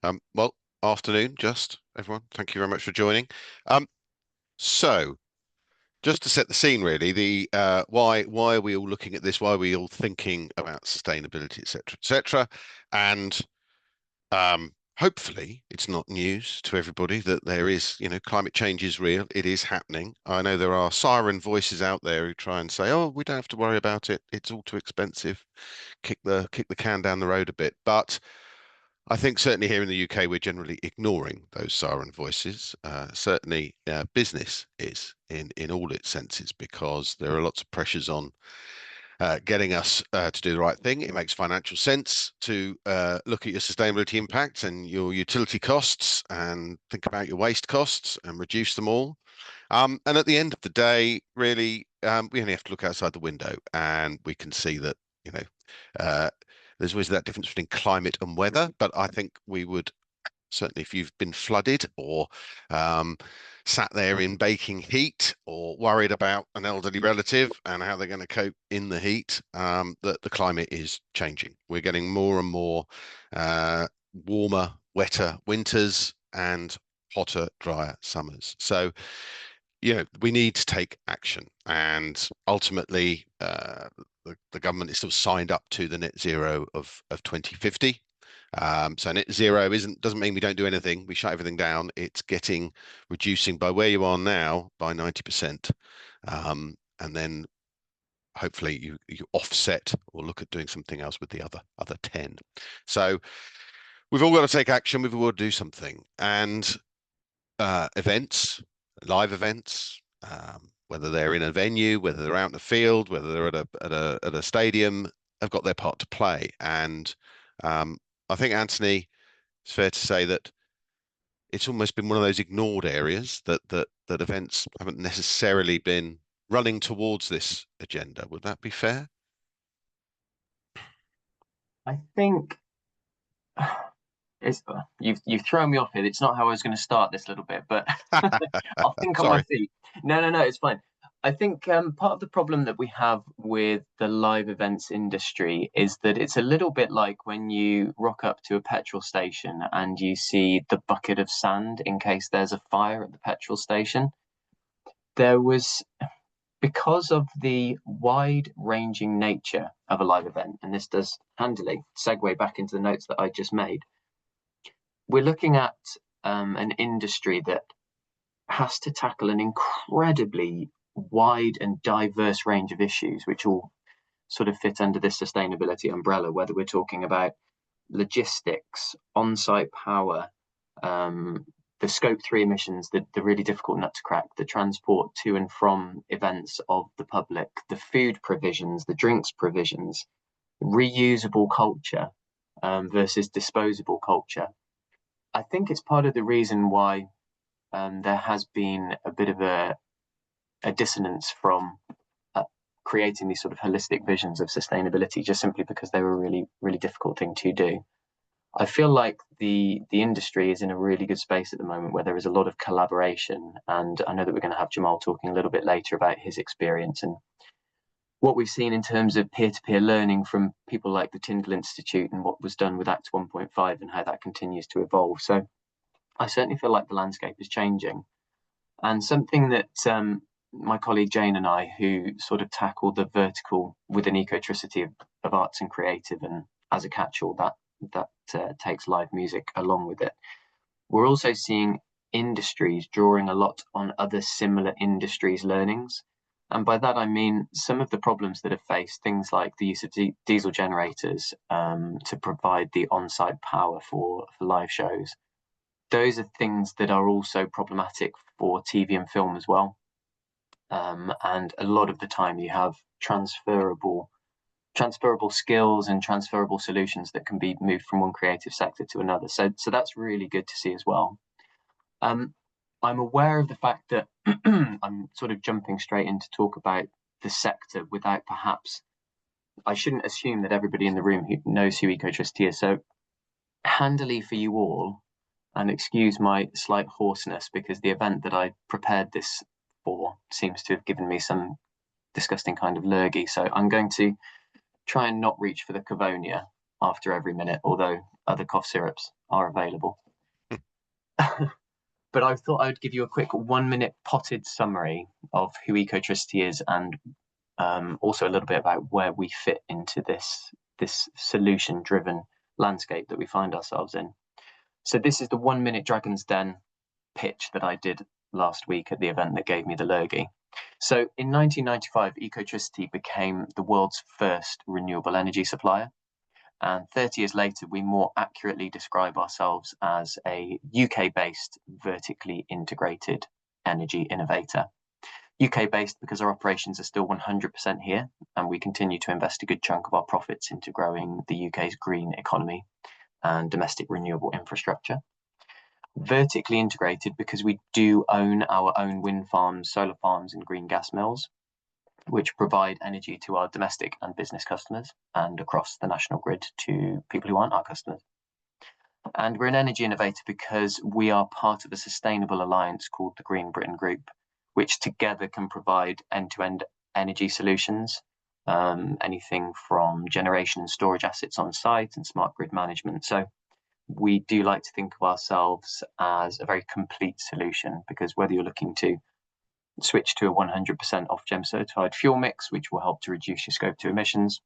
Well, afternoon, just everyone. Thank you very much for joining. Um, so just to set the scene, really, the why are we all looking at this? Why are we all thinking about sustainability, etc., etc.? And hopefully, it's not news to everybody that there is, climate change is real. It is happening. I know there are siren voices out there who try and say, "Oh, we don't have to worry about it. It's all too expensive. Kick the can down the road a bit." But I think certainly here in the UK, we're generally ignoring those siren voices. Certainly, business is in all its senses because there are lots of pressures on getting us to do the right thing. It makes financial sense to look at your sustainability impacts and your utility costs and think about your waste costs and reduce them all. And at the end of the day, really, we only have to look outside the window and we can see that, you know, uh, there's always that difference between climate and weather. But I think we would certainly, if you've been flooded or um, sat there in baking heat or worried about an elderly relative and how they're going to cope in the heat, that the climate is changing. We're getting more and more warmer, wetter winters and hotter, drier summers. So we need to take action. And ultimately, the government is still signed up to the net zero of 2050. So net zero doesn't mean we don't do anything. We shut everything down. It's reducing by where you are now by 90%. And then hopefully you offset or look at doing something else with the other 10. So we've all got to take action. We've all got to do something. And events, live events, whether they're in a venue, whether they're out in the field, whether they're at a stadium, have got their part to play. And I think, Anthony, it's fair to say that it's almost been one of those ignored areas that events haven't necessarily been running towards this agenda. Would that be fair? I think it's you've thrown me off here. It's not how I was going to start this little bit, but I'll think on my Sorry. feet. No, it's fine. I think part of the problem that we have with the live events industry is that it's a little bit like when you rock up to a petrol station and you see the bucket of sand in case there's a fire at the petrol station. There was Because of the wide-ranging nature of a live event, and this does handily segue back into the notes that I just made. We're looking at an industry that has to tackle an incredibly wide and diverse range of issues, which all sort of fit under this sustainability umbrella, whether we're talking about logistics, on-site power, um, the scope 3 emissions, the really difficult nut to crack, the transport to and from events of the public, the food provisions, the drinks provisions, reusable culture versus disposable culture. I think it's part of the reason why there has been a bit of a dissonance from uh, creating these sort of holistic visions of sustainability, just simply because they were a really, really difficult thing to do. I feel like the industry is in a really good space at the moment where there is a lot of collaboration. And I know that we're going to have Jamal talking a little bit later about his experience and what we've seen in terms of peer-to-peer learning from people like the Tyndall Institute and what was done with Act 1.5 and how that continues to evolve. So I certainly feel like the landscape is changing. And something that my colleague Jane and I, who sort of tackle the vertical within Ecotricity of arts and creative, and as a catch-all that takes live music along with it, we're also seeing industries drawing a lot on other similar industries' learnings. And by that, I mean some of the problems that have faced things like the use of diesel generators to provide the on site power for live shows. Those are things that are also problematic for TV and film as well. And a lot of the time, you have transferable skills and transferable solutions that can be moved from one creative sector to another. So that's really good to see as well. Um, I'm aware of the fact that I'm sort of jumping straight in to talk about the sector without perhaps, I shouldn't assume that everybody in the room who knows who Ecotricity is. So handily for you all, and excuse my slight hoarseness because the event that I prepared this for seems to have given me some disgusting kind of lurgy. So I'm going to try and not reach for the Cavonia. after every minute, although other cough syrups are available. But I thought I'd give you a quick 1 minute potted summary of who Ecotricity is, and also a little bit about where we fit into this solution-driven landscape that we find ourselves in. So this is the 1 minute Dragon's Den pitch that I did last week at the event that gave me the lurgy. So in 1995, Ecotricity became the world's first renewable energy supplier. And 30 years later, we more accurately describe ourselves as a UK-based, vertically integrated energy innovator. UK-based because our operations are still 100% here, and we continue to invest a good chunk of our profits into growing the UK's green economy and domestic renewable infrastructure. Vertically integrated because we do own our own wind farms, solar farms, and green gas mills, which provide energy to our domestic and business customers and across the national grid to people who aren't our customers. And we're an energy innovator because we are part of a sustainable alliance called the Green Britain Group, which together can provide end-to-end energy solutions, anything from generation and storage assets on site and smart grid management. So we do like to think of ourselves as a very complete solution, because whether you're looking to switch to a 100% Ofgem certified fuel mix, which will help to reduce your scope 2 emissions,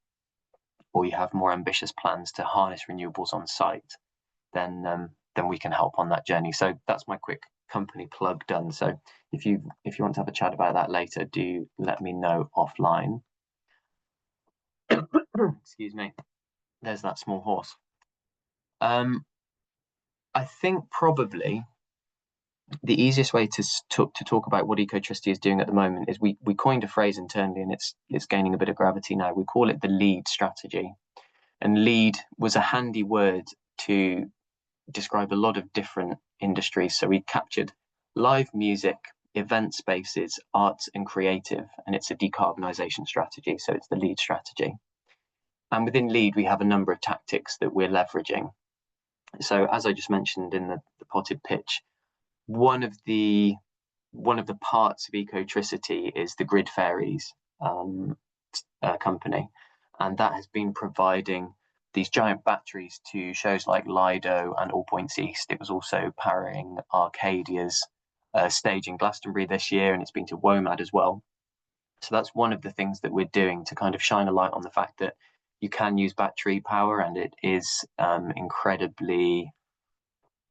or you have more ambitious plans to harness renewables on site, then we can help on that journey. So that's my quick company plug done. So if you want to have a chat about that later, do let me know offline. Excuse me. There's that small horse. I think probably the easiest way to talk about what Ecotricity is doing at the moment is we coined a phrase internally, and it's gaining a bit of gravity now. We call it the lead strategy. And lead was a handy word to describe a lot of different industries. So we captured live music, event spaces, arts and creative, and it's a decarbonisation strategy. So it's the lead strategy. And within lead, we have a number of tactics that we're leveraging. So as I just mentioned in the potted pitch, one of the parts of Ecotricity is the Grid Fairies company, and that has been providing these giant batteries to shows like Lido and All Points East. It was also powering Arcadia's stage in Glastonbury this year, and it's been to WOMAD as well. So that's one of the things that we're doing to kind of shine a light on the fact that you can use battery power, and it is incredibly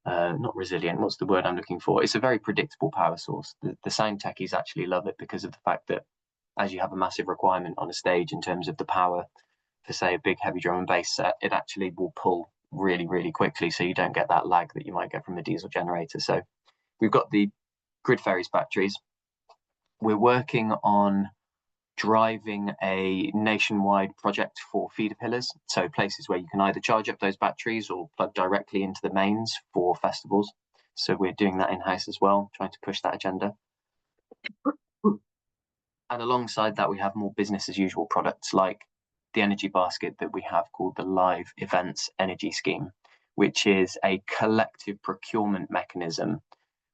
not resilient. What's the word I'm looking for? It's a very predictable power source. The sound techies actually love it because of the fact that as you have a massive requirement on a stage in terms of the power for, say, a big heavy drum and bass set, it actually will pull really, really quickly, so you don't get that lag that you might get from a diesel generator. So we've got the Grid Fairies batteries. We're working on driving a nationwide project for feeder pillars, so places where you can either charge up those batteries or plug directly into the mains for festivals. So we're doing that in-house as well, trying to push that agenda. And alongside that, we have more business as usual products like the energy basket that we have called the Live Events Energy Scheme, which is a collective procurement mechanism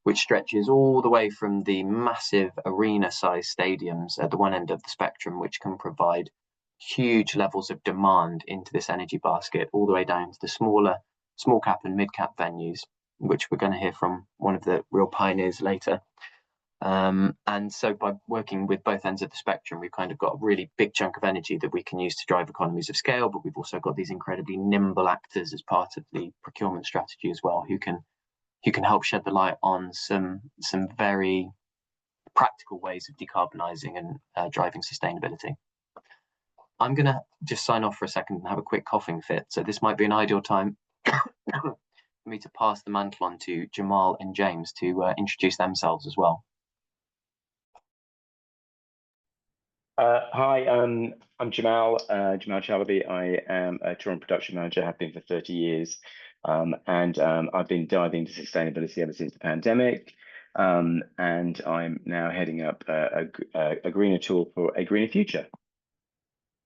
which stretches all the way from the massive arena-sized stadiums at the one end of the spectrum, which can provide huge levels of demand into this energy basket, all the way down to the smaller, small cap and mid cap venues, which we're going to hear from one of the real pioneers later. And so by working with both ends of the spectrum, we've kind of got a really big chunk of energy that we can use to drive economies of scale, but we've also got these incredibly nimble actors as part of the procurement strategy as well, who can help shed the light on some very practical ways of decarbonising and driving sustainability. I'm going to just sign off for a second and have a quick coughing fit. So this might be an ideal time for me to pass the mantle on to Jamal and James to introduce themselves as well. Hi, I'm Jamal Chalabi. I am a tour and production manager, have been for 30 years. And I've been diving into sustainability ever since the pandemic. And I'm now heading up a greener tool for a greener future.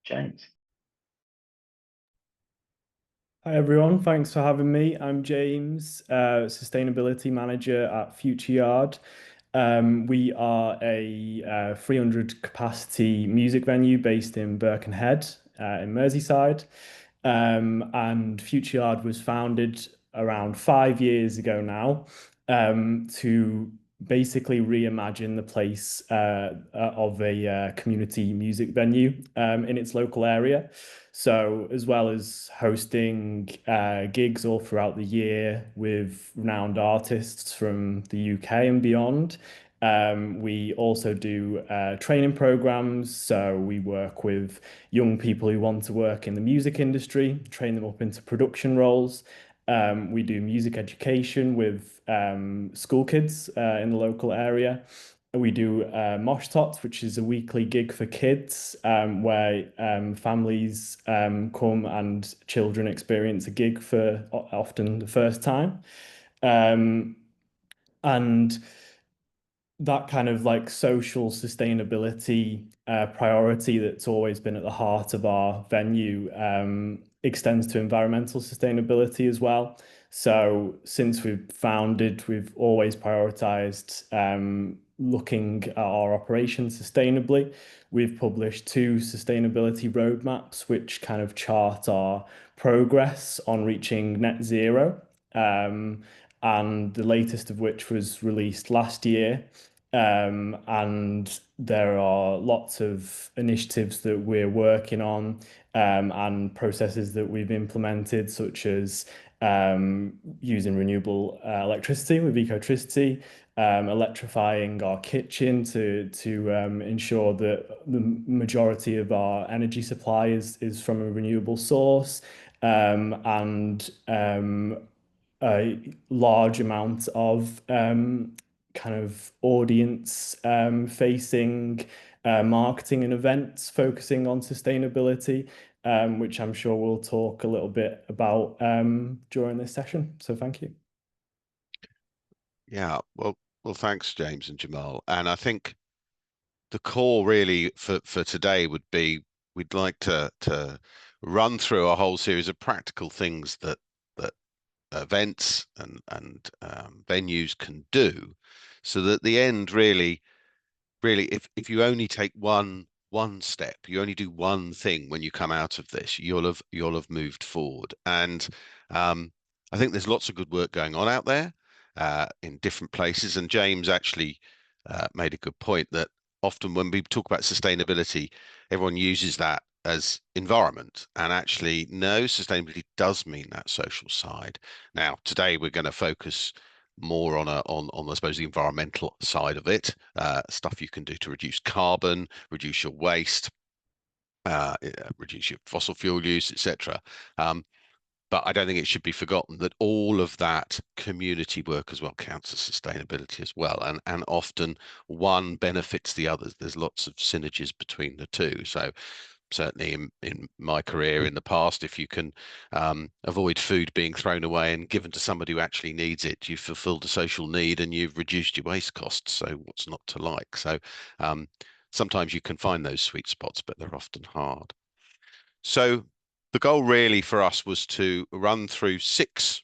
James. Hi everyone, thanks for having me. I'm James, Sustainability Manager at Future Yard. We are a 300 capacity music venue based in Birkenhead in Merseyside. And Future Yard was founded around 5 years ago now, to basically reimagine the place of a community music venue in its local area. So, as well as hosting gigs all throughout the year with renowned artists from the UK and beyond, we also do training programs. So, we work with young people who want to work in the music industry, train them up into production roles. We do music education with school kids in the local area. We do Mosh Tots, which is a weekly gig for kids, where families come and children experience a gig for often the first time. Um, and that kind of like social sustainability priority that's always been at the heart of our venue extends to environmental sustainability as well. So since we've founded, we've always prioritized looking at our operations sustainably. We've published 2 sustainability roadmaps, which kind of chart our progress on reaching net zero. And the latest of which was released last year. And there are lots of initiatives that we're working on, and processes that we've implemented, such as using renewable electricity with Ecotricity, electrifying our kitchen to ensure that the majority of our energy supply is from a renewable source, and a large amount of kind of audience facing marketing and events focusing on sustainability, which I'm sure we'll talk a little bit about during this session. So thank you. Yeah, well, thanks, James and Jamal. And I think the core really for today would be we'd like to run through a whole series of practical things that events and venues can do, so that the end really, if you only take one step, you only do one thing when you come out of this, you'll have moved forward. And I think there's lots of good work going on out there in different places. And James actually made a good point that often when we talk about sustainability, everyone uses that as environment, and actually no, sustainability does mean that social side. Now today we're going to focus more on I suppose the environmental side of it, stuff you can do to reduce carbon, reduce your waste, reduce your fossil fuel use, etc. But I don't think it should be forgotten that all of that community work as well counts as sustainability as well, and often one benefits the others. There's lots of synergies between the two. So certainly in my career in the past, if you can avoid food being thrown away and given to somebody who actually needs it, you've fulfilled a social need and you've reduced your waste costs. So what's not to like? So sometimes you can find those sweet spots, but they're often hard. So the goal really for us was to run through 6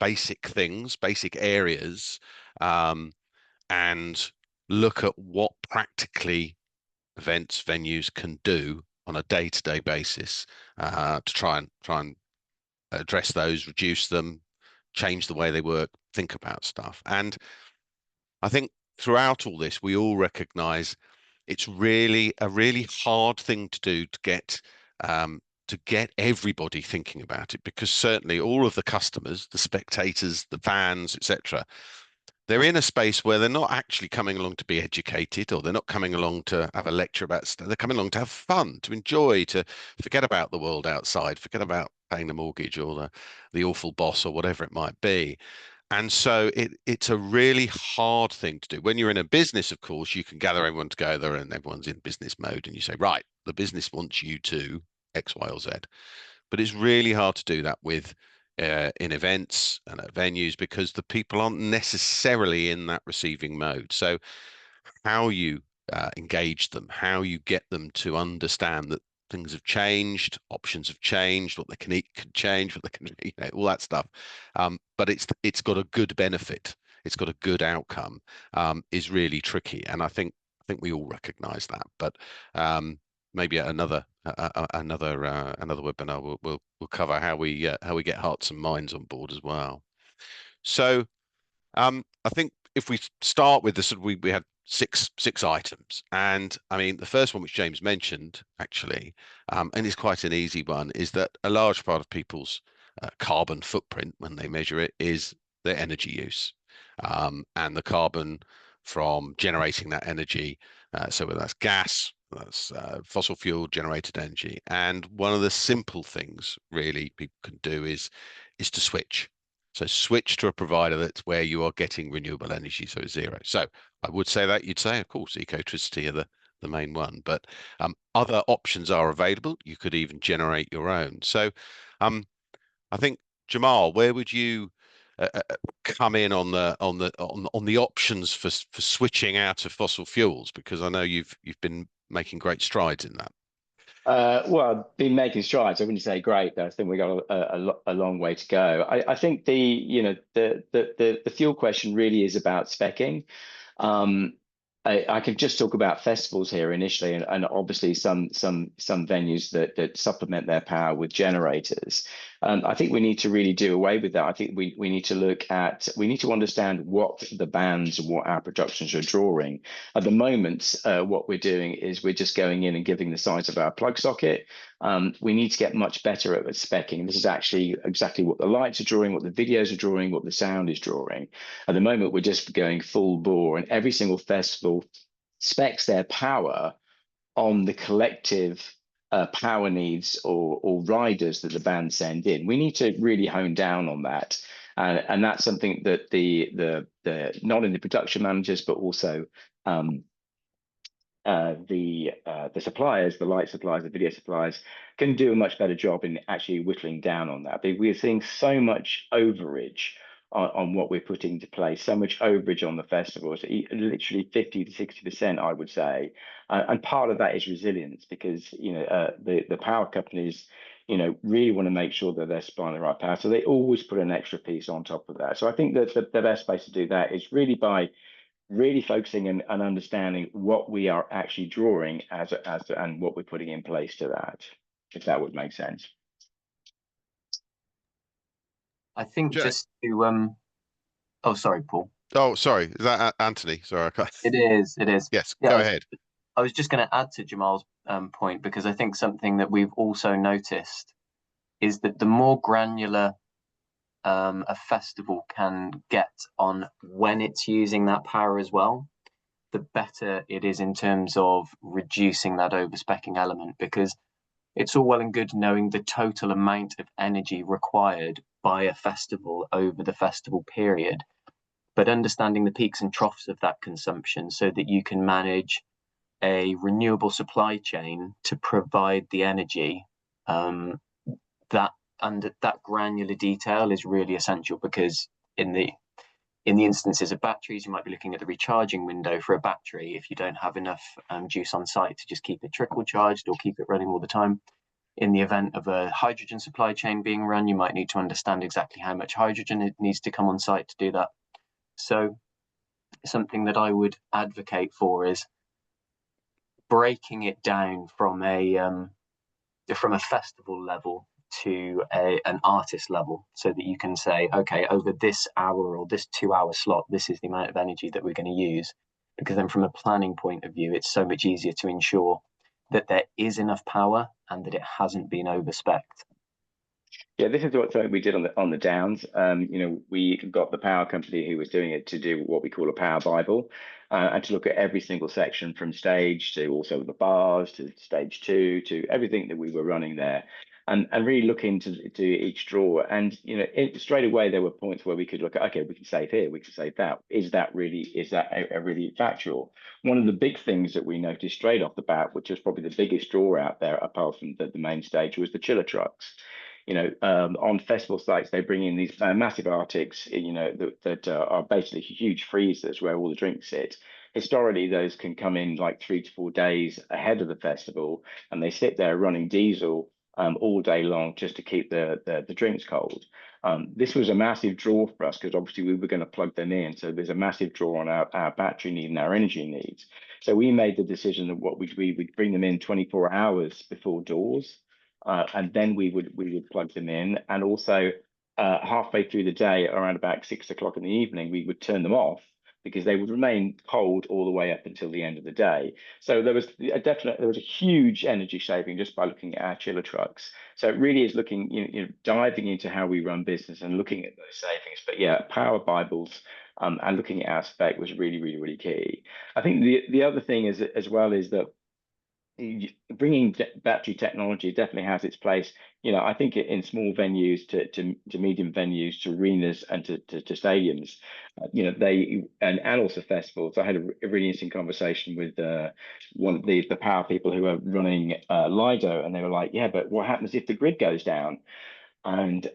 basic things, basic areas, and look at what practically events, venues can do on a day-to-day basis to try and address those, reduce them, change the way they work, think about stuff. And I think throughout all this, we all recognize it's really a really hard thing to do to get everybody thinking about it, because certainly all of the customers, the spectators, the fans, etc., they're in a space where they're not actually coming along to be educated, or they're not coming along to have a lecture about stuff. They're coming along to have fun, to enjoy, to forget about the world outside, forget about paying the mortgage or the awful boss or whatever it might be. And so it's a really hard thing to do. When you're in a business, of course, you can gather everyone together and everyone's in business mode and you say, right, the business wants you to X, Y, or Z. But it's really hard to do that with in events and at venues, because the people aren't necessarily in that receiving mode. So how you engage them, how you get them to understand that things have changed, options have changed, what they can eat can change, what they can, all that stuff. But it's got a good benefit, it's got a good outcome, is really tricky. And I think we all recognise that. But maybe at another another webinar. We'll cover how we get hearts and minds on board as well. So I think if we start with this, we had six items, and I mean the first one, which James mentioned actually, and is quite an easy one, is that a large part of people's carbon footprint when they measure it is their energy use, and the carbon from generating that energy. So whether that's gas, that's fossil fuel generated energy, and one of the simple things really people can do is to switch. So switch to a provider that's where you are getting renewable energy, so zero. So I would say that you'd say, of course, Ecotricity are the main one, but other options are available. You could even generate your own. So I think, Jamal, where would you come in on the options for switching out of fossil fuels? Because I know you've been making great strides in that. Well, I've been making strides. I wouldn't say great, but I think we got a long way to go. I think the fuel question really is about speccing. I could just talk about festivals here initially, and obviously some venues that supplement their power with generators. I think we need to really do away with that. I think we need to understand what the bands and what our productions are drawing. At the moment, what we're doing is we're just going in and giving the size of our plug socket. We need to get much better at speccing. This is actually exactly what the lights are drawing, what the videos are drawing, what the sound is drawing. At the moment, we're just going full bore, and every single festival specs their power on the collective power needs or riders that the band send in. We need to really hone down on that. And that's something that the not only the production managers, but also the suppliers, the light suppliers, the video suppliers, can do a much better job in actually whittling down on that. But we're seeing so much overage on what we're putting into place, so much overage on the festivals, literally 50 to 60%, I would say. And part of that is resilience, because the power companies really want to make sure that they're supplying the right power. So they always put an extra piece on top of that. So I think that the best place to do that is really by really focusing and understanding what we are actually drawing and what we're putting in place to that, if that would make sense. I think just to oh, sorry, Paul. Oh, sorry, is that Anthony? Sorry, I can't... It is. Yes, yeah, go ahead. I was just going to add to Jamal's point, because I think something that we've also noticed is that the more granular a festival can get on when it's using that power as well, the better it is in terms of reducing that overspecking element, because it's all well and good knowing the total amount of energy required by a festival over the festival period, but understanding the peaks and troughs of that consumption so that you can manage a renewable supply chain to provide the energy. That granular detail is really essential, because in the instances of batteries, you might be looking at the recharging window for a battery if you don't have enough juice on site to just keep it trickle charged or keep it running all the time. In the event of a hydrogen supply chain being run, you might need to understand exactly how much hydrogen it needs to come on site to do that. So something that I would advocate for is breaking it down from a festival level to an artist level, so that you can say, okay, over this hour or this 2-hour slot, this is the amount of energy that we're going to use. Because then from a planning point of view, it's so much easier to ensure that there is enough power and that it hasn't been overspecced. Yeah, this is something we did on the Downs. We got the power company who was doing it to do what we call a power Bible, and to look at every single section from stage to also the bars to stage 2 to everything that we were running there, and really look into each draw. And straight away there were points where we could look at, okay, we can save here, we can save that. Is that really factual? One of the big things that we noticed straight off the bat, which was probably the biggest draw out there apart from the main stage, was the chiller trucks. On festival sites, they bring in these massive Arctics, that are basically huge freezers where all the drinks sit. Historically, those can come in like 3 to 4 days ahead of the festival, and they sit there running diesel all day long just to keep the drinks cold. This was a massive draw for us because obviously we were going to plug them in. So there's a massive draw on our battery need and our energy needs. So we made the decision that what we would bring them in 24 hours before doors, and then we would plug them in. And also halfway through the day, around about 6 o'clock in the evening, we would turn them off because they would remain cold all the way up until the end of the day. So there was a huge energy saving just by looking at our chiller trucks. So it really is looking, diving into how we run business and looking at those savings. But yeah, power Bibles and looking at our spec was really, really, really key. I think the other thing is as well is that bringing battery technology definitely has its place. I think in small venues to medium venues to arenas and to stadiums, they and also festivals. I had a really interesting conversation with one of the power people who are running Lido, and they were like, "Yeah, but what happens if the grid goes down?" And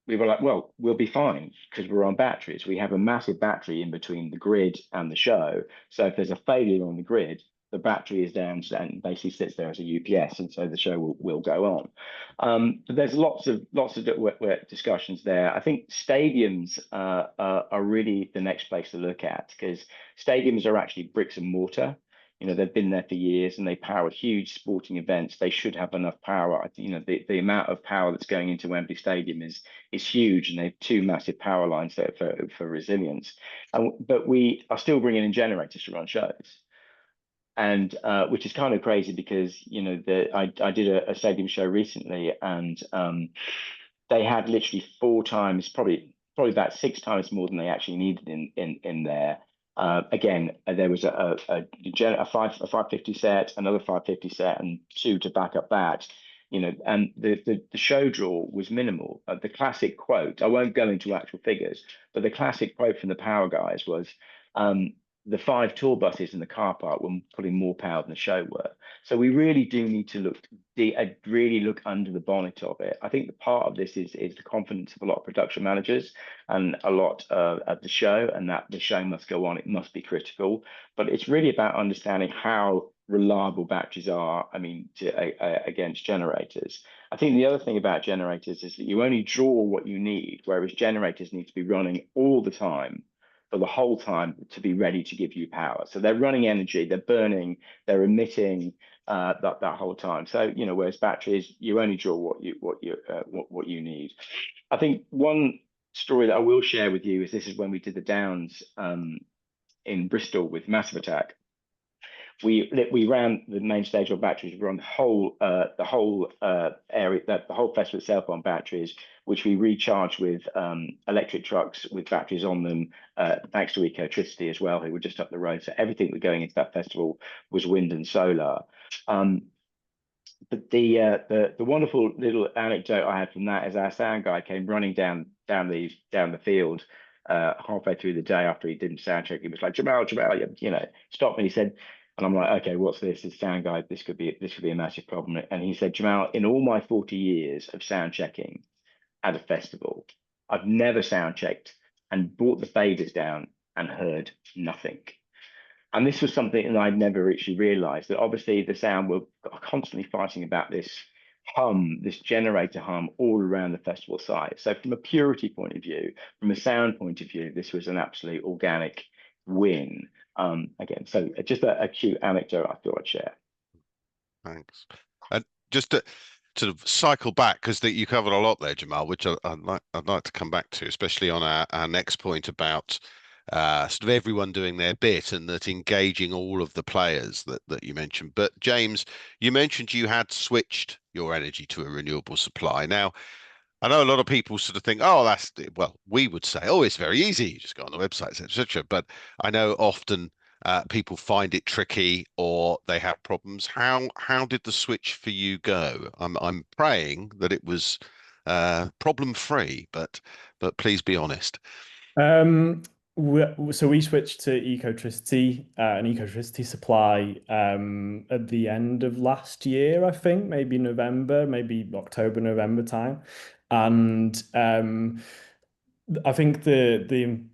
we were like, "Well, we'll be fine because we're on batteries. We have a massive battery in between the grid and the show. So if there's a failure on the grid, the battery is down and basically sits there as a UPS, and so the show will go on." But there's lots of discussions there. I think stadiums are really the next place to look at because stadiums are actually bricks and mortar. They've been there for years and they power huge sporting events. They should have enough power. The amount of power that's going into Wembley Stadium is huge, and they have two massive power lines there for resilience. But we are still bringing in generators to run shows, and which is kind of crazy because I did a stadium show recently, and they had literally 4 times, probably about 6 times more than they actually needed in there. Again, there was a 550 set, another 550 set, and 2 to back up that. And the show draw was minimal. The classic quote, I won't go into actual figures, but the classic quote from the power guys was, the 5 tour buses in the car park were putting more power than the show were. So we really do need to really look under the bonnet of it. I think the part of this is the confidence of a lot of production managers and a lot of the show, and that the show must go on. It must be critical, but it's really about understanding how reliable batteries are. I mean, against generators. I think the other thing about generators is that you only draw what you need, whereas generators need to be running all the time for the whole time to be ready to give you power. So they're running energy, they're burning, they're emitting that whole time. So whereas batteries, you only draw what you need. I think one story that I will share with you is this is when we did the Downs in Bristol with Massive Attack. We ran the main stage on batteries. We ran the whole area, the whole festival itself on batteries, which we recharged with electric trucks with batteries on them, thanks to Ecotricity as well, who were just up the road. So everything that going into that festival was wind and solar. But the wonderful little anecdote I had from that is our sound guy came running down the field halfway through the day after he didn't sound check. He was like, Jamal, stop me. He said. And I'm like, okay, what's this? It's sound guide. This could be a massive problem. And he said, Jamal, in all my 40 years of sound checking at a festival, I've never sound checked and brought the faders down and heard nothing. And this was something that I'd never actually realized, that obviously the sound were constantly fighting about this hum, this generator hum all around the festival site. So from a purity point of view, from a sound point of view, this was an absolutely organic win. Again, so just a cute anecdote I thought I'd share. Thanks. And just to sort of cycle back, because you covered a lot there, Jamal, which I'd like to come back to, especially on our next point about sort of everyone doing their bit and that engaging all of the players that you mentioned. But James, you mentioned you had switched your energy to a renewable supply. Now, I know a lot of people sort of think, oh, we would say, oh, it's very easy. You just go on the websites, etc. But I know often people find it tricky or they have problems. How did the switch for you go? I'm praying that it was problem free, but please be honest. So we switched to Ecotricity, an Ecotricity supply at the end of last year, I think, maybe November, maybe October, November time. And I think the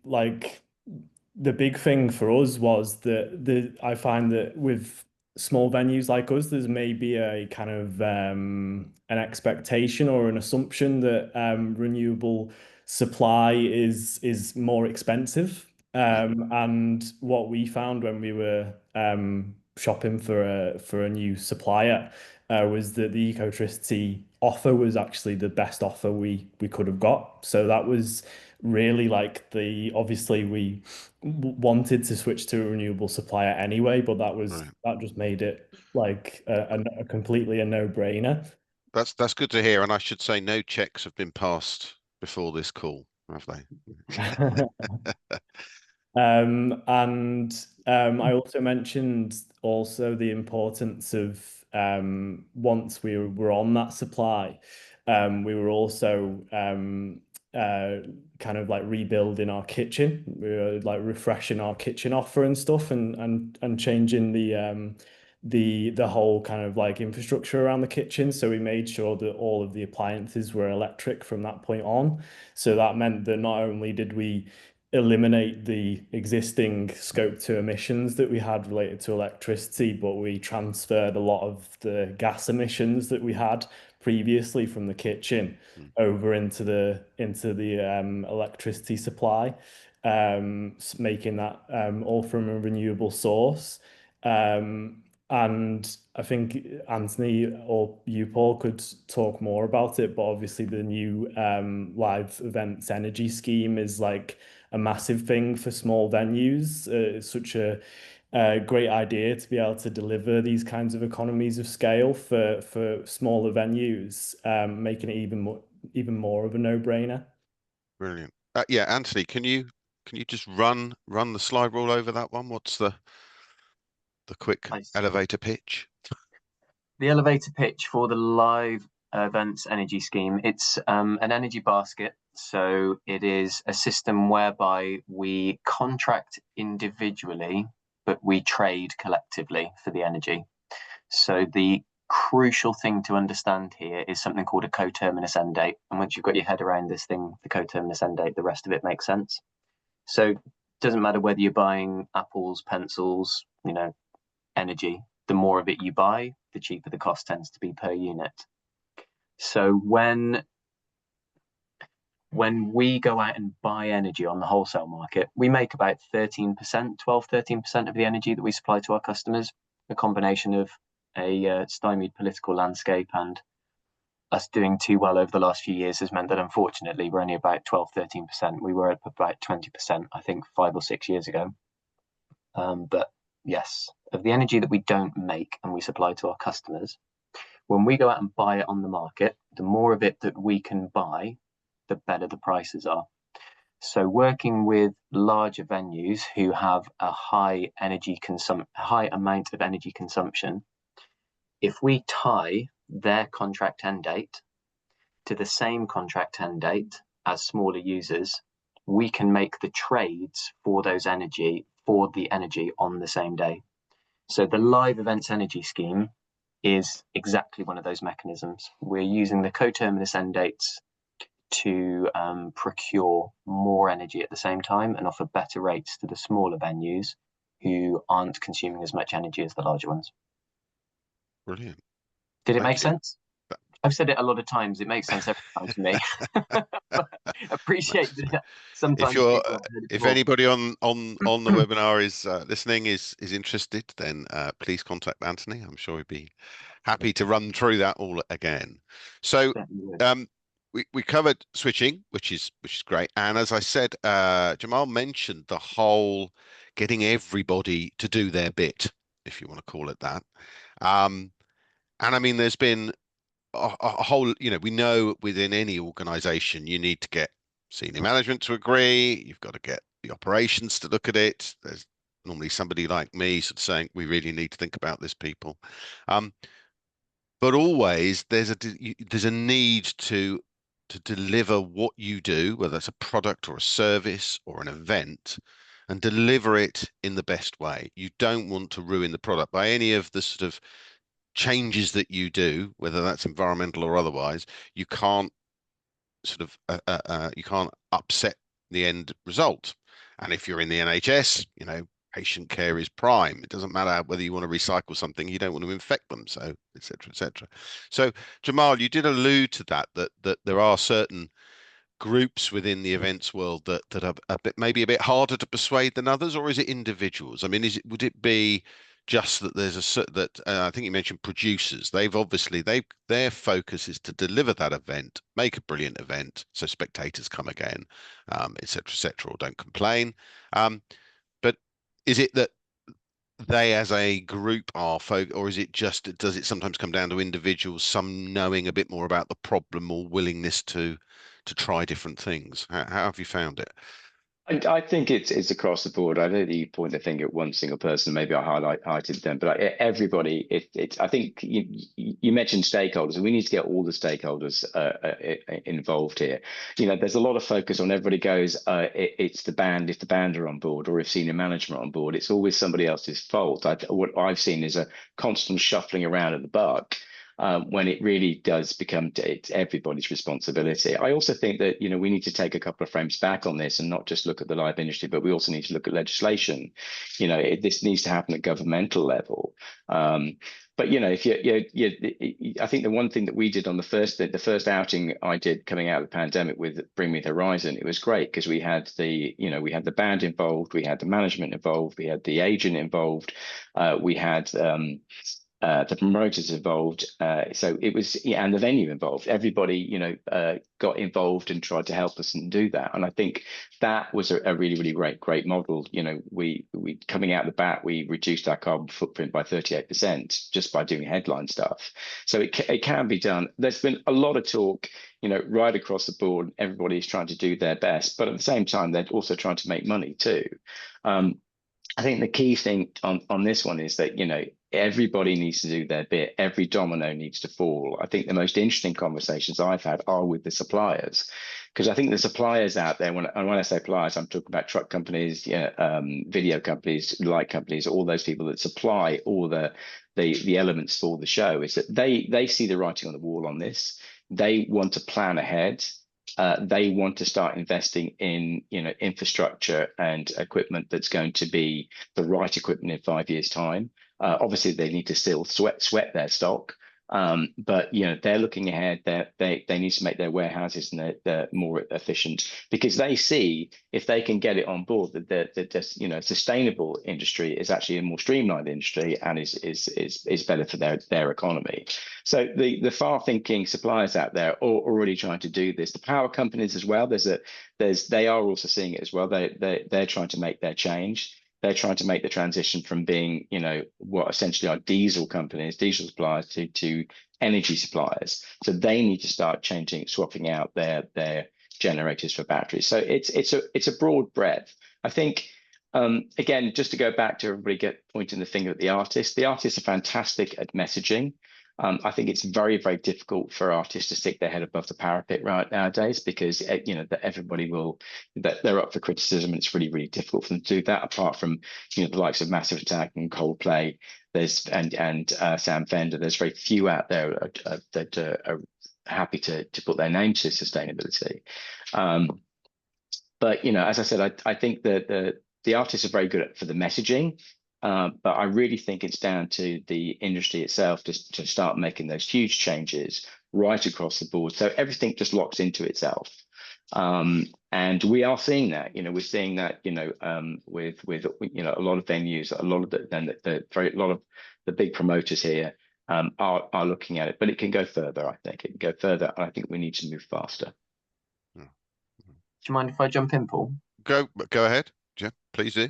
big thing for us was that I find that with small venues like us, there's maybe a kind of an expectation or an assumption that renewable supply is more expensive. And what we found when we were shopping for a new supplier was that the Ecotricity offer was actually the best offer we could have got. So that was really like the obviously we wanted to switch to a renewable supplier anyway, but Right. that just made it like a completely a no-brainer. That's good to hear. And I should say no checks have been passed before this call, have they? And I also mentioned also the importance of once we were on that supply, we were also kind of like rebuilding our kitchen. We were like refreshing our kitchen offer and stuff, and changing the whole kind of like infrastructure around the kitchen. So we made sure that all of the appliances were electric from that point on. So that meant that not only did we eliminate the existing scope 2 emissions that we had related to electricity, but we transferred a lot of the gas emissions that we had previously from the kitchen over into the electricity supply, making that all from a renewable source. And I think Anthony or you, Paul, could talk more about it, but obviously the new live events energy scheme is like a massive thing for small venues. It's such a great idea to be able to deliver these kinds of economies of scale for smaller venues, making it even more of a no-brainer. Brilliant. Yeah, Anthony, can you just run the slide rule over that one? What's the quick elevator pitch? The elevator pitch for the live events energy scheme, it's an energy basket. So it is a system whereby we contract individually, but we trade collectively for the energy. So the crucial thing to understand here is something called a coterminous end date. And once you've got your head around this thing, the coterminous end date, the rest of it makes sense. So it doesn't matter whether you're buying apples, pencils, energy, the more of it you buy, the cheaper the cost tends to be per unit. So when we go out and buy energy on the wholesale market, we make about 13%, 13% of the energy that we supply to our customers. A combination of a stymied political landscape and us doing too well over the last few years has meant that unfortunately we're only about 12-13%. We were at about 20%, I think, 5 or 6 years ago. But yes, of the energy that we don't make and we supply to our customers, when we go out and buy it on the market, the more of it that we can buy, the better the prices are. So working with larger venues who have a high amount of energy consumption, if we tie their contract end date to the same contract end date as smaller users, we can make the trades for the energy on the same day. So the live events energy scheme is exactly one of those mechanisms. We're using the coterminous end dates to procure more energy at the same time and offer better rates to the smaller venues who aren't consuming as much energy as the larger ones. Brilliant. Did it make sense? I've said it a lot of times. It makes sense every time to me. Appreciate that. Sometimes if anybody on the webinar is listening is interested, then please contact Anthony. I'm sure he'd be happy to run through that all again. So we covered switching, which is great. And as I said, Jamal mentioned the whole getting everybody to do their bit, if you want to call it that. And I mean, there's been a whole, we know within any organization, you need to get senior management to agree. You've got to get the operations to look at it. There's normally somebody like me sort of saying, we really need to think about this, people. But always there's a need to deliver what you do, whether that's a product or a service or an event, and deliver it in the best way. You don't want to ruin the product by any of the sort of changes that you do, whether that's environmental or otherwise. You can't sort of you can't upset the end result. And if you're in the NHS, patient care is prime. It doesn't matter whether you want to recycle something, you don't want to infect them, so etc. etc. So Jamal, you did allude to that there are certain groups within the events world that are a bit, maybe a bit harder to persuade than others, or is it individuals? I mean, would it be just that there's that I think you mentioned producers. Their focus is to deliver that event, make a brilliant event, so spectators come again, etc. etc. or don't complain. But is it that they as a group are folk, or is it just, does it sometimes come down to individuals, some knowing a bit more about the problem or willingness to try different things? How have you found it? I think it's across the board. I don't think you point the finger at one single person. Maybe I highlighted them, but everybody. I think you mentioned stakeholders, and we need to get all the stakeholders involved here. There's a lot of focus on everybody goes. It's the band. If the band are on board, or if senior management are on board, it's always somebody else's fault. What I've seen is a constant shuffling around at the buck. When it really does become it's everybody's responsibility. I also think that we need to take a couple of frames back on this and not just look at the live industry, but we also need to look at legislation. This needs to happen at governmental level. But if I think the one thing that we did on the first outing I did coming out of the pandemic with Bring Me the Horizon, it was great because we had the band involved, we had the management involved, we had the agent involved, we had the promoters involved, so it was, and the venue involved. Everybody, got involved and tried to help us and do that. And I think that was a really, really great model. We coming out the bat, we reduced our carbon footprint by 38% just by doing headline stuff. So it can be done. There's been a lot of talk, right across the board. Everybody's trying to do their best, but at the same time, they're also trying to make money too. I think the key thing on this one is that, everybody needs to do their bit. Every domino needs to fall. I think the most interesting conversations I've had are with the suppliers, because I think the suppliers out there, when I say suppliers, I'm talking about truck companies, video companies, light companies, all those people that supply all the elements for the show, is that they see the writing on the wall on this. They want to plan ahead. They want to start investing in infrastructure and equipment that's going to be the right equipment in 5 years' time. Obviously, they need to still sweat their stock, but they're looking ahead. They need to make their warehouses and they're more efficient, because they see if they can get it on board that the sustainable industry is actually a more streamlined industry and is better for their economy. So the far-thinking suppliers out there are already trying to do this. The power companies as well. They are also seeing it as well. They're trying to make their change. They're trying to make the transition from being, what essentially are diesel companies, diesel suppliers, to energy suppliers. So they need to start swapping out their generators for batteries. So it's a broad breadth. I think, again, just to go back to everybody pointing the finger at the artists are fantastic at messaging. I think it's very, very difficult for artists to stick their head above the parapet right nowadays, because that everybody that they're up for criticism, and it's really, really difficult for them to do that. Apart from the likes of Massive Attack and Coldplay, and Sam Fender, there's very few out there that are happy to put their name to sustainability. But as I said, I think that the artists are very good for the messaging. But I really think it's down to the industry itself to start making those huge changes right across the board, so everything just locks into itself. And we are seeing that. We're seeing that. With a lot of venues, a lot of the big promoters here are looking at it, but it can go further. I think it can go further, and I think we need to move faster. Do you mind if I jump in, Paul? Go ahead, Jeff. Please do.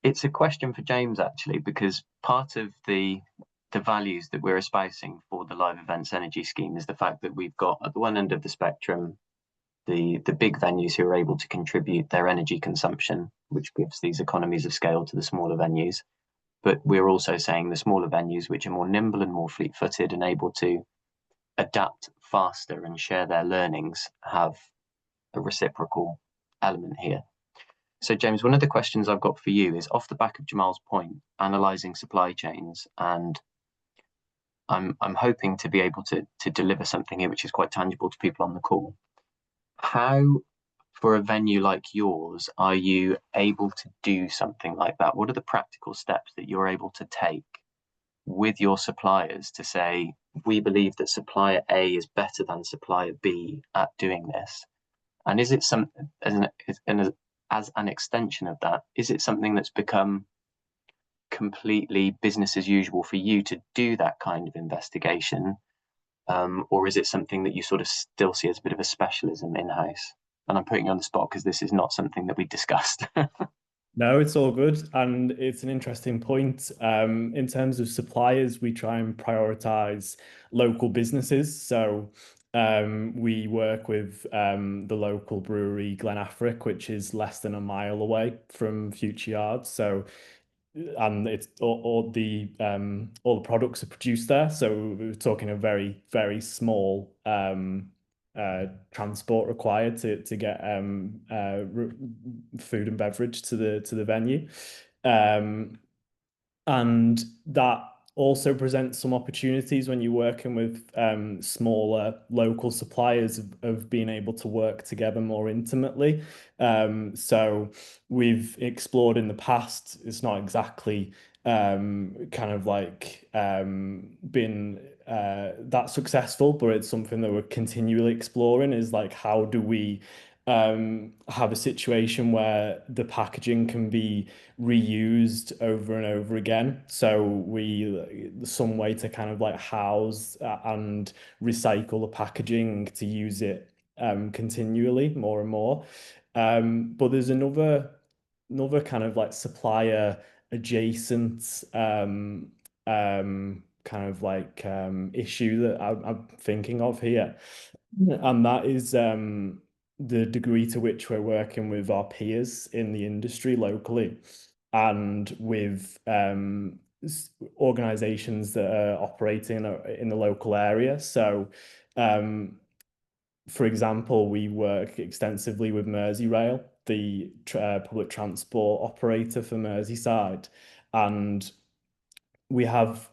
It's a question for James, actually, because part of the values that we're espousing for the live events energy scheme is the fact that we've got, at the one end of the spectrum, the big venues who are able to contribute their energy consumption, which gives these economies of scale to the smaller venues. But we're also saying the smaller venues, which are more nimble and more fleet-footed and able to adapt faster and share their learnings, have a reciprocal element here. So, James, one of the questions I've got for you is off the back of Jamal's point, analysing supply chains, and I'm hoping to be able to deliver something here which is quite tangible to people on the call. How, for a venue like yours, are you able to do something like that? What are the practical steps that you're able to take with your suppliers to say, we believe that supplier A is better than supplier B at doing this? And is it something as an extension of that, is it something that's become completely business as usual for you to do that kind of investigation? Or is it something that you sort of still see as a bit of a specialism in-house? And I'm putting you on the spot because this is not something that we discussed. No, it's all good. And it's an interesting point. In terms of suppliers, we try and prioritize local businesses. So we work with the local brewery Glen Affric, which is less than a mile away from Future Yard. So and it's all the products are produced there. So we're talking a very, very small transport required to get food and beverage to the venue. And that also presents some opportunities when you're working with smaller local suppliers of being able to work together more intimately. So we've explored in the past, it's not exactly kind of like been that successful, but it's something that we're continually exploring, is like, how do we have a situation where the packaging can be reused over and over again. So some way to kind of like house and recycle the packaging to use it continually more and more. But there's another kind of like supplier adjacent kind of like issue that I'm thinking of here. And that is the degree to which we're working with our peers in the industry locally and with organizations that are operating in the local area. So, for example, we work extensively with Merseyrail, the public transport operator for Merseyside, and we have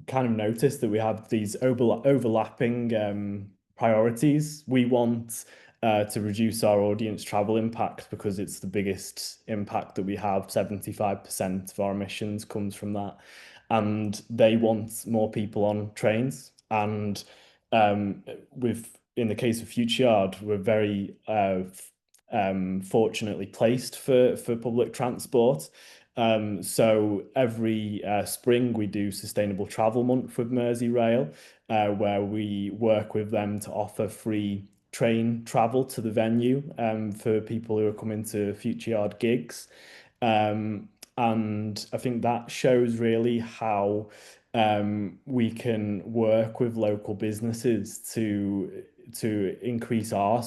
kind of noticed that we have these overlapping priorities. We want to reduce our audience travel impact because it's the biggest impact that we have. 75% of our emissions comes from that. And they want more people on trains. And in the case of Future Yard, we're very fortunately placed for public transport. So every spring we do Sustainable Travel Month with Merseyrail, where we work with them to offer free train travel to the venue for people who are coming to Future Yard gigs. And I think that shows really how we can work with local businesses to increase the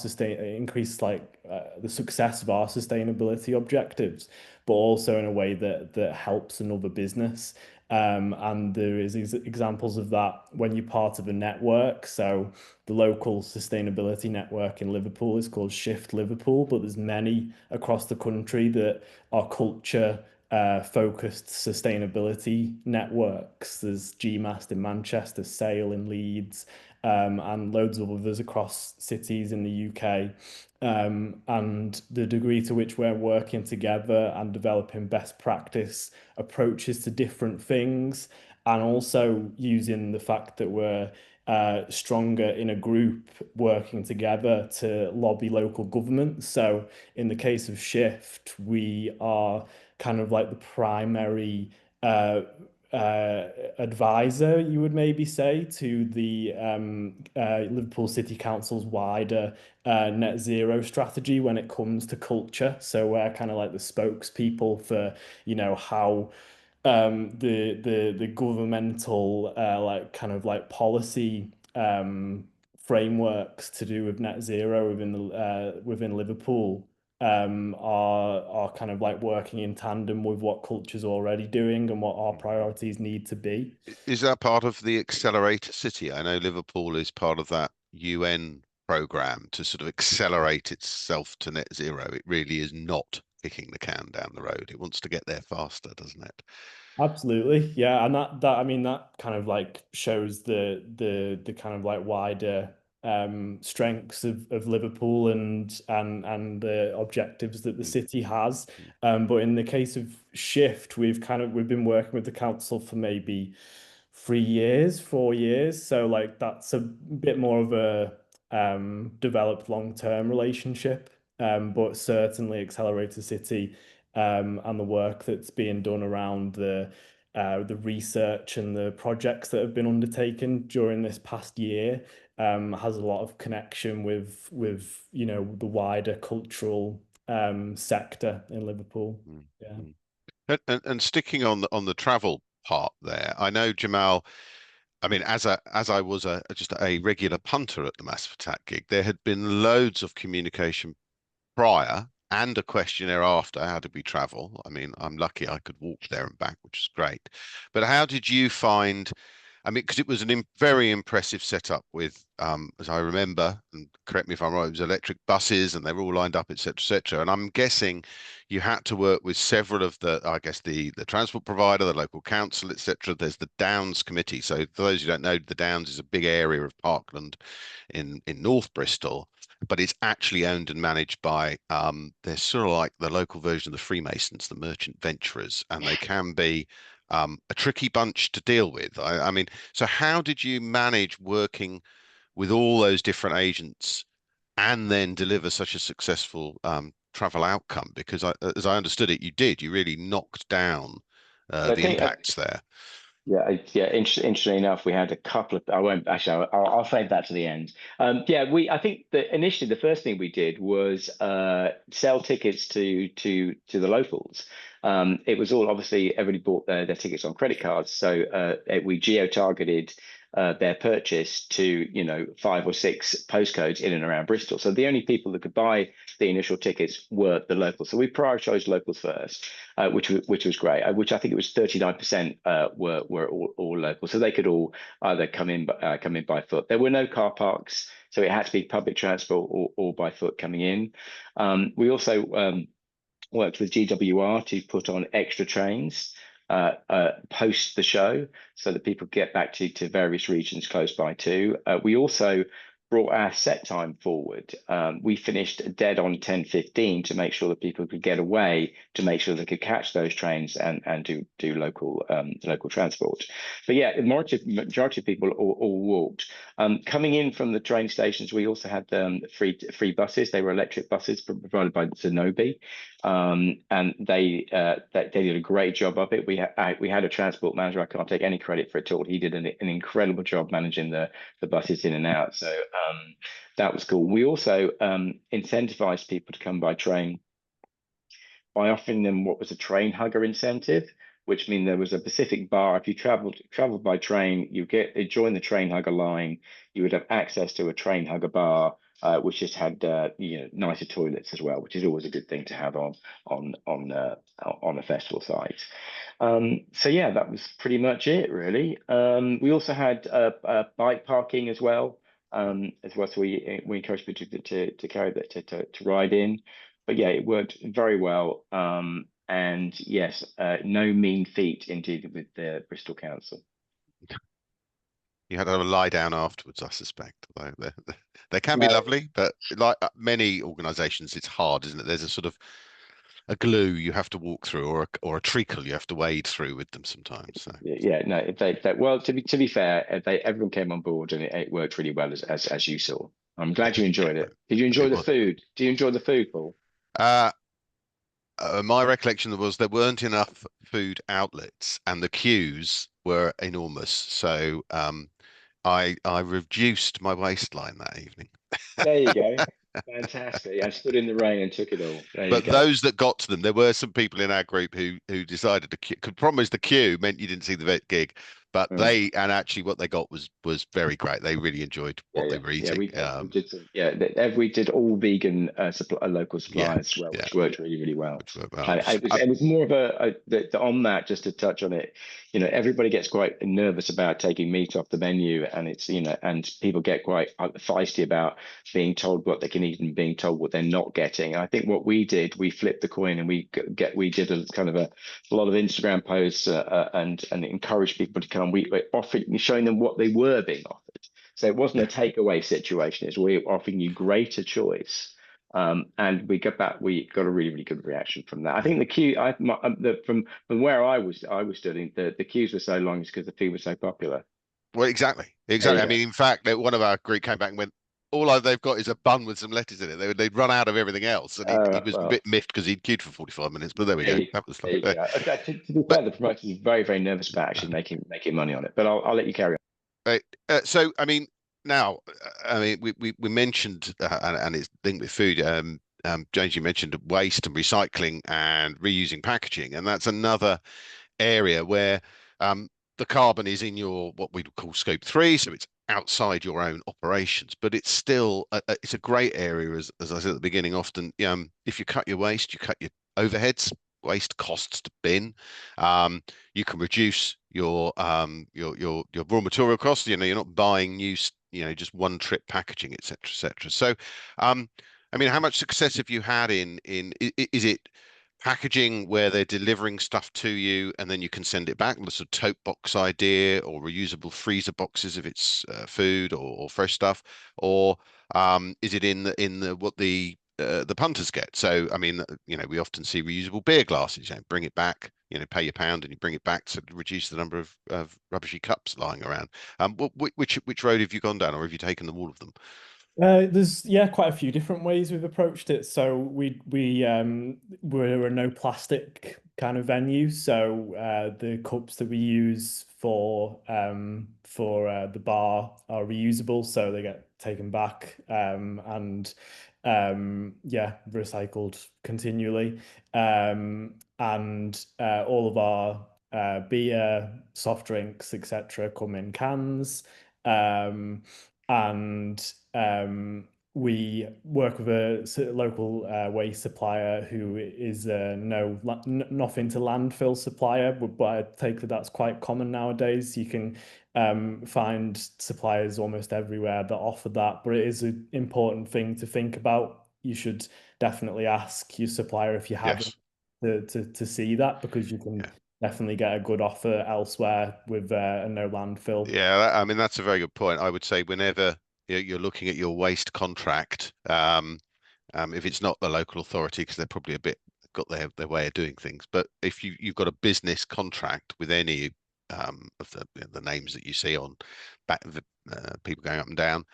success of our sustainability objectives, but also in a way that helps another business. And there is examples of that when you're part of a network. So the local sustainability network in Liverpool is called Shift Liverpool, but there's many across the country that are culture focused sustainability networks. There's GMAST in Manchester, Sale in Leeds, and loads of others across cities in the UK. And the degree to which we're working together and developing best practice approaches to different things, and also using the fact that we're stronger in a group working together to lobby local government. So in the case of Shift, we are kind of like the primary advisor, you would maybe say, to the Liverpool City Council's wider net zero strategy when it comes to culture. So we're kind of like the spokespeople for, how the governmental like kind of like policy frameworks to do with net zero within Liverpool are kind of like working in tandem with what culture's already doing and what our priorities need to be. Is that part of the Accelerator City? I know Liverpool is part of that UN program to sort of accelerate itself to net zero. It really is not kicking the can down the road. It wants to get there faster, doesn't it? Absolutely, yeah, and that I mean that kind of like shows the kind of like wider strengths of Liverpool and the objectives that the city has. But in the case of Shift, we've been working with the council for maybe 3 years, 4 years. So like that's a bit more of a developed long-term relationship. But certainly Accelerator City and the work that's being done around the research and the projects that have been undertaken during this past year has a lot of connection with the wider cultural sector in Liverpool. Yeah. And sticking on the travel part there, I know Jamal. I mean, as I was just a regular punter at the Massive Attack gig, there had been loads of communication prior and a questionnaire after. How did we travel? I mean, I'm lucky I could walk there and back, which is great. But how did you find? I mean, because it was an very impressive setup with, as I remember, and correct me if I'm wrong, it was electric buses and they were all lined up, etc., etc. And I'm guessing you had to work with several of I guess the transport provider, the local council, etc. There's the Downs Committee. So for those who don't know, the Downs is a big area of parkland in North Bristol, but it's actually owned and managed by they're sort of like the local version of the Freemasons, the merchant venturers, and they can be a tricky bunch to deal with. I mean, so how did you manage working with all those different agents and then deliver such a successful travel outcome? Because as I understood it, you really knocked down the impacts there. Yeah, interestingly enough, we had a couple of. I won't actually. I'll save that to the end. I think that initially the first thing we did was sell tickets to the locals. It was all obviously everybody bought their tickets on credit cards, so we geo-targeted their purchase to 5 or 6 postcodes in and around Bristol. So the only people that could buy the initial tickets were the locals. So we prioritized locals first, which was great. Which I think it was 39% were all local. So they could all either come in by foot. There were no car parks, so it had to be public transport or by foot coming in. We also worked with GWR to put on extra trains post the show so that people get back to various regions close by too. We also brought our set time forward. We finished dead on 10:15 to make sure that people could get away, to make sure they could catch those trains and do local transport. But yeah, the majority of people all walked. Coming in from the train stations, we also had free buses. They were electric buses provided by Zenobē, and they did a great job of it. We had a transport manager. I can't take any credit for it at all. He did an incredible job managing the buses in and out. So that was cool. We also incentivized people to come by train by offering them what was a train hugger incentive, which means there was a specific bar. If you traveled by train, you join the train hugger line. You would have access to a train hugger bar, which just had nicer toilets as well, which is always a good thing to have on a festival site. So yeah, that was pretty much it really. We also had bike parking as well. So we encourage people to carry that to ride in. But yeah, it worked very well. And yes, no mean feat indeed with the Bristol Council. You had to have a lie down afterwards, I suspect. They can be lovely, but like many organisations, it's hard, isn't it? There's a sort of a glue you have to walk through, or a treacle you have to wade through with them sometimes. So. Yeah, no. Well, to be fair, everyone came on board and it worked really well as you saw. I'm glad you enjoyed it. Did you enjoy the food? Do you enjoy the food, Paul? My recollection was there weren't enough food outlets and the queues were enormous. So I reduced my waistline that evening. There you go. Fantastic. I stood in the rain and took it all. But those that got to them, there were some people in our group who decided to could promise the queue meant you didn't see the gig. But actually what they got was very great. They really enjoyed what they were eating. We did all vegan local suppliers as well, which worked really, really well. It was more of on that, just to touch on it, everybody gets quite nervous about taking meat off the menu, and it's and people get quite feisty about being told what they can eat and being told what they're not getting. I think what we did, we flipped the coin and we did a kind of a lot of Instagram posts and encouraged people to come. We were showing them what they were being offered. So it wasn't a takeaway situation. It's we were offering you greater choice. And we got a really, really good reaction from that. I think the queue, from where I was studying, the queues were so long because the food was so popular. Well, exactly. I mean, in fact, one of our group came back and went, they've got is a bun with some lettuce in it. They'd run out of everything else, and he was a bit miffed because he'd queued for 45 minutes. But there we go. That was there you go. Okay, to be fair, the promoter is very, very nervous about actually making money on it. But I'll let you carry on. Right. So, I mean, now, I mean, we mentioned, and it's linked with food. James, you mentioned waste and recycling and reusing packaging, and that's another area where the carbon is in your what we call scope 3, so it's outside your own operations, but it's still it's a great area, as I said at the beginning. Often, if you cut your waste, you cut your overheads. Waste costs to bin. You can reduce your raw material costs. You're not buying new, just one trip packaging, etc., etc. So, I mean, how much success have you had is it packaging where they're delivering stuff to you and then you can send it back, the sort of tote box idea, or reusable freezer boxes if it's food or fresh stuff, or is it in the what the punters get? So I mean, we often see reusable beer glasses. Bring it back, pay your £1 and you bring it back to reduce the number of rubbishy cups lying around. Which road have you gone down, or have you taken them all of them? There's quite a few different ways we've approached it. So we're a no plastic kind of venue. So the cups that we use for the bar are reusable, so they get taken back and recycled continually. And all of our beer, soft drinks, etc., come in cans. And we work with a local waste supplier who is nothing to landfill supplier, but I take that's quite common nowadays. You can find suppliers almost everywhere that offer that, but it is an important thing to think about. You should definitely ask your supplier if you haven't to see that, because you can definitely get a good offer elsewhere with a no landfill. Yeah, I mean, that's a very good point. I would say whenever you're looking at your waste contract, if it's not the local authority, because they're probably a bit got their way of doing things, but if you've got a business contract with any of the names that you see on people going up and down,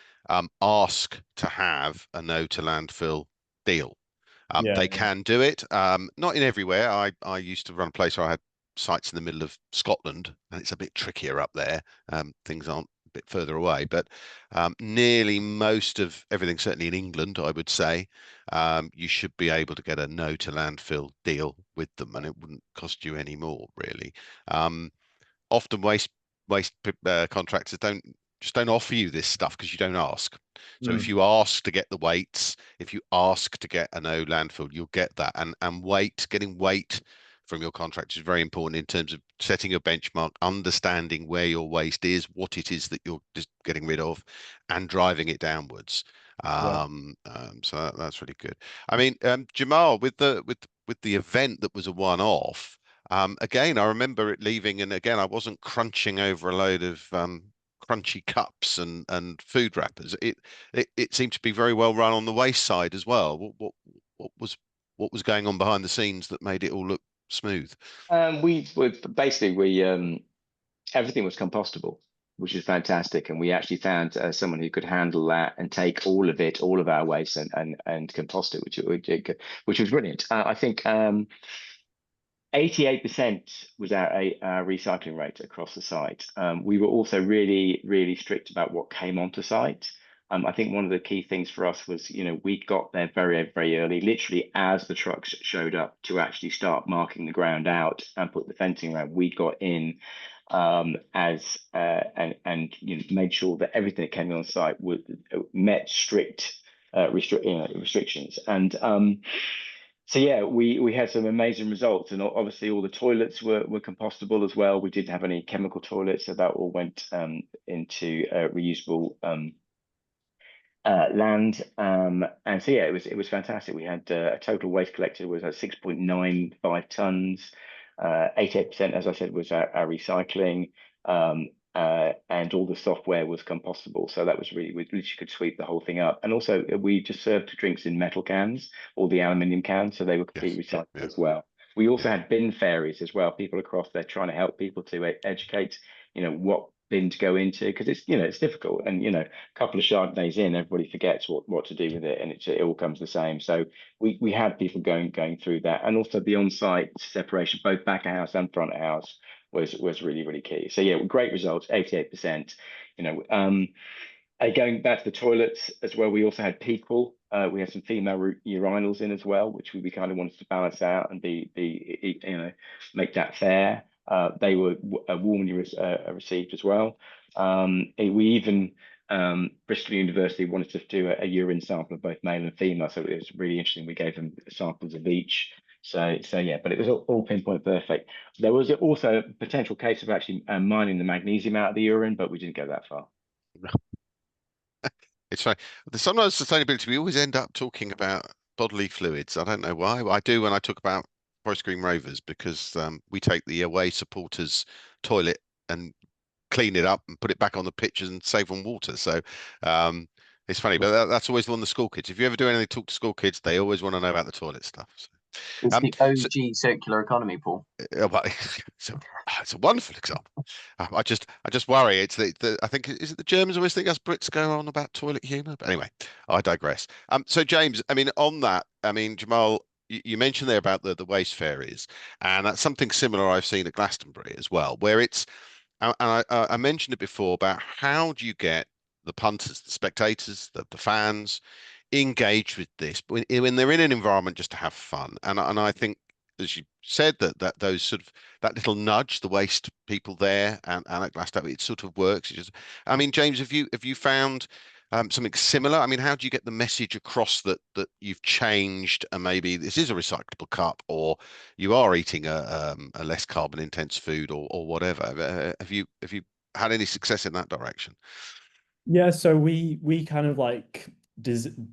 ask to have a no to landfill deal. They can do it. Not in everywhere. I used to run a place where I had sites in the middle of Scotland, and it's a bit trickier up there. Things aren't a bit further away, but nearly most of everything, certainly in England, I would say, you should be able to get a no to landfill deal with them, and it wouldn't cost you any more, really. Often waste contractors don't offer you this stuff because you don't ask. So if you ask to get the weights, if you ask to get a no landfill, you'll get that. And getting weight from your contract is very important in terms of setting a benchmark, understanding where your waste is, what it is that you're just getting rid of, and driving it downwards. So that's really good. I mean, Jamal, with the event that was a one-off. Again, I remember it leaving, and again, I wasn't crunching over a load of crunchy cups and food wrappers. It seemed to be very well run on the waste side as well. What was going on behind the scenes that made it all look smooth? We everything was compostable, which is fantastic, and we actually found someone who could handle that and take all of our waste and compost it, which was brilliant. I think 88% was our recycling rate across the site. We were also really, really strict about what came onto site. I think one of the key things for us was, we got there very, very early, literally as the trucks showed up to actually start marking the ground out and put the fencing around. We got in and made sure that everything that came on site met strict restrictions. And so yeah, we had some amazing results, and obviously all the toilets were compostable as well. We didn't have any chemical toilets, so that all went into reusable land. And so yeah, it was fantastic. We had a total waste collected was 6.95 tons. 88%, as I said, was our recycling. and all the software was compostable. So that was we literally could sweep the whole thing up. And also we just served drinks in metal cans or the aluminium cans, so they were completely Yes. recycled as well. We also Yeah. had bin fairies as well, people across there trying to help people to educate, what bin to go into, because it's difficult. And, a couple of Chardonnays in, everybody forgets what to do with it, and it all comes the same. So we had people going through that. And also the on-site separation, both back of house and front of house, was really, really key. So yeah, great results, 88%. Going back to the toilets as well, we also had people. We had some female urinals in as well, which we kind of wanted to balance out and make that fair. They were warmly received as well. We even Bristol University wanted to do a urine sample of both male and female, so it was really interesting. We gave them samples of each. So yeah, but it was all pinpoint perfect. There was also a potential case of actually mining the magnesium out of the urine, but we didn't go that far. It's funny. Sometimes sustainability, we always end up talking about bodily fluids. I don't know why. I do when I talk about Forest Green Rovers because we take the away supporters' toilet and clean it up and put it back on the pitches and save on water. So it's funny, but that's always one of the school kids. If you ever do anything, talk to school kids, they always want to know about the toilet stuff. So, It's um, the so OG circular economy, Paul. but it's a wonderful example. I just worry. It's I think is it the Germans always think us Brits go on about toilet humour? But anyway, I digress. So James, I mean, on that, I mean, Jamal, you mentioned there about the waste fairies, and that's something similar I've seen at Glastonbury as well, where it's and I mentioned it before about how do you get the punters, the spectators, the fans engaged with this when they're in an environment just to have fun. And I think, as you said, that those sort of that little nudge, the waste people there and at Glastonbury, it sort of works. I mean, James, have you found something similar? I mean, how do you get the message across that you've changed and maybe this is a recyclable cup or you are eating a less carbon intense food or whatever? Have you had any success in that direction? Yeah, so we kind of like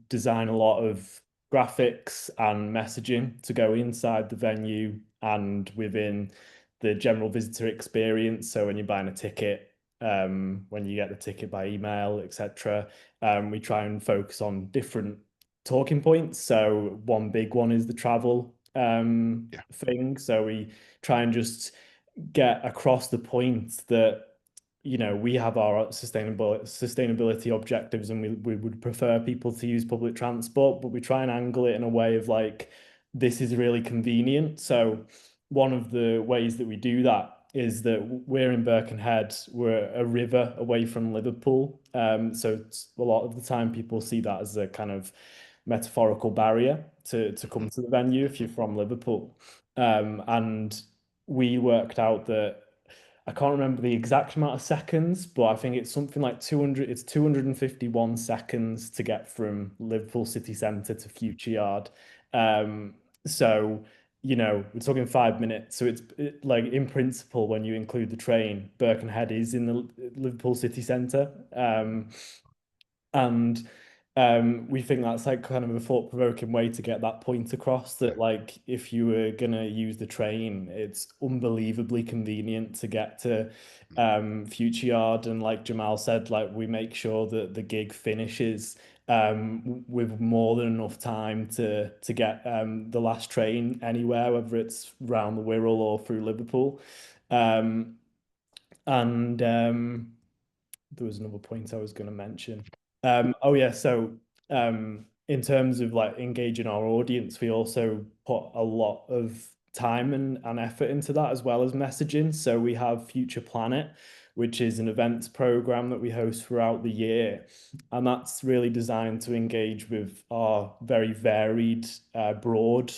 design a lot of graphics and messaging to go inside the venue and within the general visitor experience. So when you're buying a ticket, when you get the ticket by email, etc., we try and focus on different talking points. So one big one is the travel Yeah. thing. So we try and just get across the point that we have our sustainability objectives and we would prefer people to use public transport, but we try and angle it in a way of like this is really convenient. So one of the ways that we do that is that we're in Birkenhead, we're a river away from Liverpool. So a lot of the time people see that as a kind of metaphorical barrier to come to the venue if you're from Liverpool. And we worked out that I can't remember the exact amount of seconds, but I think it's something like 200, it's 251 seconds to get from Liverpool city centre to Future Yard. So, we're talking 5 minutes. So like in principle, when you include the train, Birkenhead is in the Liverpool city centre. And we think that's like kind of a thought-provoking way to get that point across Yeah. that like if you were gonna use the train, it's unbelievably convenient to get to Future Yard. And like Jamal said, like we make sure that the gig finishes with more than enough time to get the last train anywhere, whether it's round the Wirral or through Liverpool. And there was another point I was going to mention. Oh yeah, so in terms of like engaging our audience, we also put a lot of time and effort into that as well as messaging. So we have Future Planet, which is an events program that we host throughout the year. And that's really designed to engage with our very varied, broad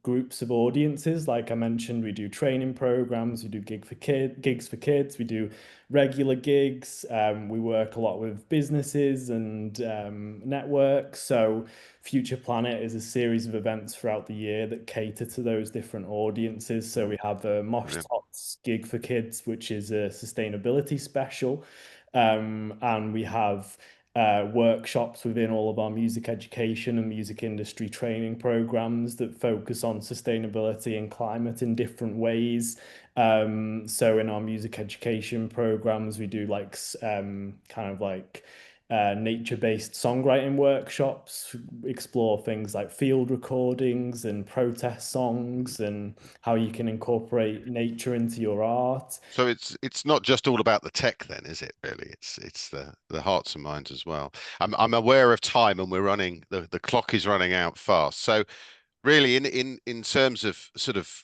groups of audiences. Like I mentioned, we do training programs, we do gigs for kids, we do regular gigs. We work a lot with businesses and networks. So Future Planet is a series of events throughout the year that cater to those different audiences. So we have a Mosh Brilliant. Tots gig for kids, which is a sustainability special. And we have workshops within all of our music education and music industry training programs that focus on sustainability and climate in different ways. So in our music education programs, we do like kind of like nature-based songwriting workshops, explore things like field recordings and protest songs and how you can incorporate nature into your art. So it's not just all about the tech then, is it really? It's the hearts and minds as well. I'm aware of time and we're running the clock is running out fast. So really in terms of sort of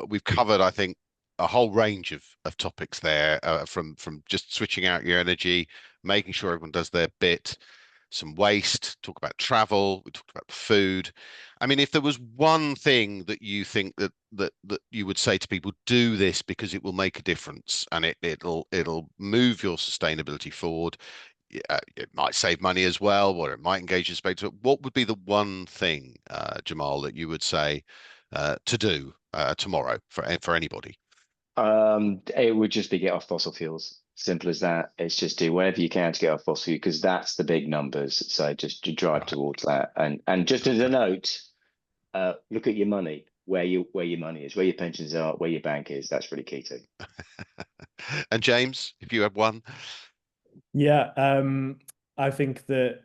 we've covered, I think, a whole range of topics there, from just switching out your energy, making sure everyone does their bit, some waste, talk about travel, we talked about food. I mean, if there was one thing that you think that you would say to people, do this because it will make a difference and it'll move your sustainability forward. It might save money as well, or it might engage in space. What would be the one thing, Jamal, that you would say to do tomorrow for anybody? It would just be get off fossil fuels. Simple as that. It's just do whatever you can to get off fossil fuel because that's the big numbers. So just to drive towards that. And just as a note, look at your money, where your money is, where your pensions are, where your bank is. That's really key too. And James, if you had one. Yeah, I think that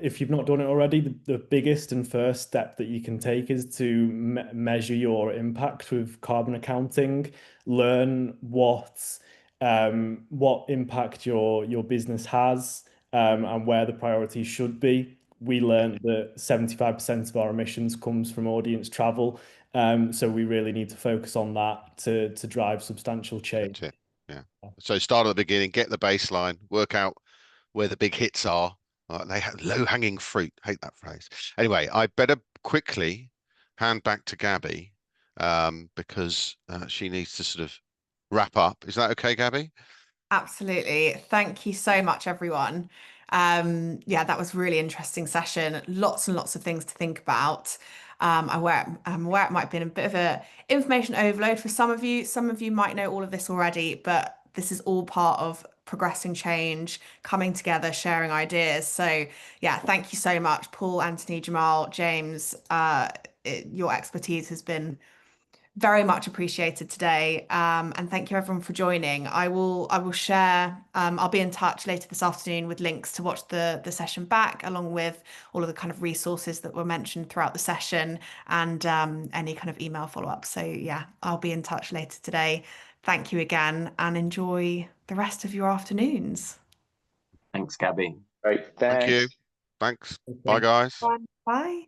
if you've not done it already, the biggest and first step that you can take is to measure your impact with carbon accounting. Learn what impact your business has, and where the priorities should be. We learned that 75% of our emissions comes from audience travel, so we really need to focus on that to drive substantial change. That's it. Yeah. So start at the beginning, get the baseline, work out where the big hits are. They have low-hanging fruit. Hate that phrase. Anyway, I better quickly hand back to Gabby, because she needs to sort of wrap up. Is that okay, Gabby? Absolutely. Thank you so much, everyone. Yeah, that was a really interesting session. Lots and lots of things to think about. I'm aware it might have been a bit of a information overload for some of you. Some of you might know all of this already, but this is all part of progressing change, coming together, sharing ideas. So yeah, thank you so much, Paul, Anthony, Jamal, James. Your expertise has been very much appreciated today. And thank you everyone for joining. I will share, I'll be in touch later this afternoon with links to watch the session back, along with all of the kind of resources that were mentioned throughout the session and any kind of email follow-up. So yeah, I'll be in touch later today. Thank you again and enjoy the rest of your afternoons. Thanks, Gabby. Great. Thank you. Thanks. Thanks. Bye, guys. Bye.